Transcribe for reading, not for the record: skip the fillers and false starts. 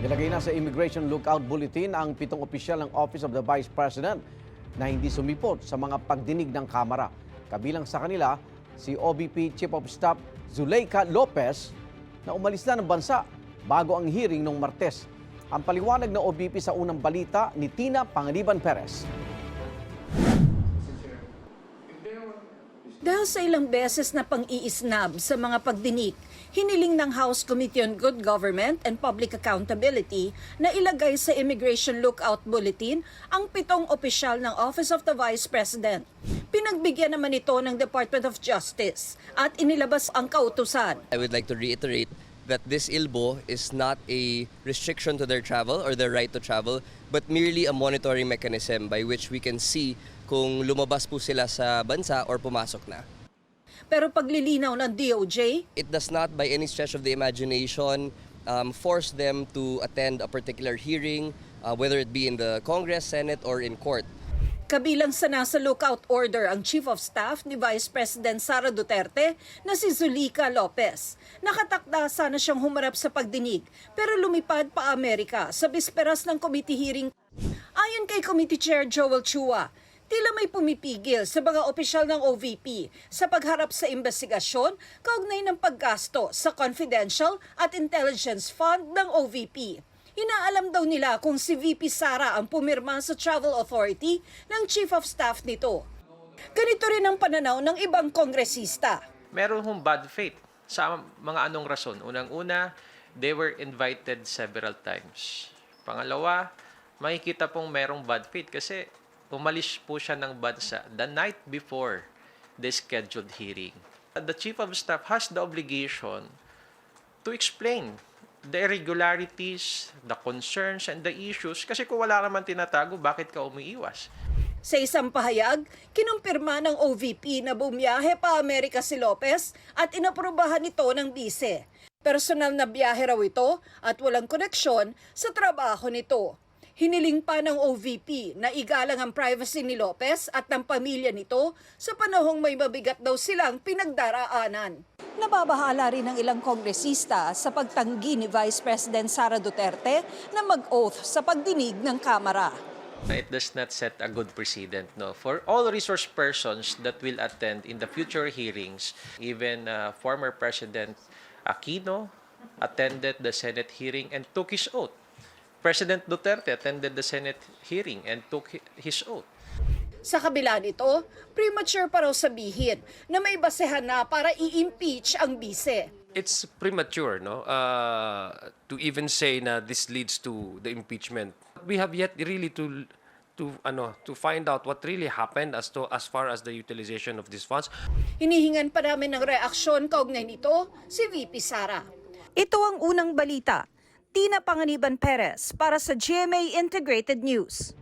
Nilagay na sa Immigration Lookout Bulletin ang 7 opisyal ng Office of the Vice President na hindi sumipot sa mga pagdinig ng Kamara. Kabilang sa kanila, si OVP Chief of Staff Zuleika Lopez na umalis na ng bansa bago ang hearing noong Martes. Ang paliwanag ng OVP sa unang balita ni Tina Panganiban Perez. Dahil sa ilang beses na pang-iisnab sa mga pagdinig, hiniling ng House Committee on Good Government and Public Accountability na ilagay sa Immigration Lookout Bulletin ang 7 opisyal ng Office of the Vice President. Pinagbigyan naman ito ng Department of Justice at inilabas ang kautusan. I would like to reiterate that this ILBO is not a restriction to their travel or their right to travel, but merely a monitoring mechanism by which we can see kung lumabas po sila sa bansa or pumasok na. Pero paglilinaw ng DOJ, It does not by any stretch of the imagination force them to attend a particular hearing, whether it be in the Congress, Senate, or in court. kabilang sa nasa lookout order ang Chief of Staff ni Vice President Sara Duterte na si Zuleika Lopez. Nakatakda sana siyang humarap sa pagdinig pero lumipad pa Amerika sa bisperas ng committee hearing. Ayon kay Committee Chair Joel Chua, tila may pumipigil sa mga opisyal ng OVP sa pagharap sa investigasyon kaugnay ng paggasto sa confidential at intelligence fund ng OVP. Inaalam daw nila kung si VP Sara ang pumirma sa Travel Authority ng Chief of Staff nito. Ganito rin ang pananaw ng ibang kongresista. Meron hong bad faith sa mga anong rason. Unang-una, they were invited several times. Pangalawa, makikita pong merong bad faith kasi umalis po siya ng bansa the night before the scheduled hearing. The Chief of Staff has the obligation to explain the irregularities, the concerns, and the issues. Kasi kung wala naman tinatago, bakit ka umiiwas? Sa isang pahayag, kinumpirma ng OVP na bumiyahe pa Amerika si Lopez at inaprubahan ito ng bise. Personal na biyahe raw ito at walang koneksyon sa trabaho nito. Hiniling pa ng OVP na igalang ang privacy ni Lopez at ng pamilya nito sa panahong may mabigat daw silang pinagdaraanan. Nababahala rin ng ilang kongresista sa pagtanggi ni Vice President Sara Duterte na mag-oath sa pagdinig ng Kamara. It does not set a good precedent, no? For all resource persons that will attend in the future hearings, even former President Aquino attended the Senate hearing and took his oath. President Duterte attended the Senate hearing and took his oath. Sa kabila nito, premature pa raw sabihin na may basehan na para i-impeach ang bise. It's premature, no, to even say na this leads to the impeachment. We have yet really to find out what really happened as far as the utilization of these funds. Hinihingan pa namin ng reaksyon kaugnay nito si VP Sara. Ito ang unang balita. Tina Panganiban Perez para sa GMA Integrated News.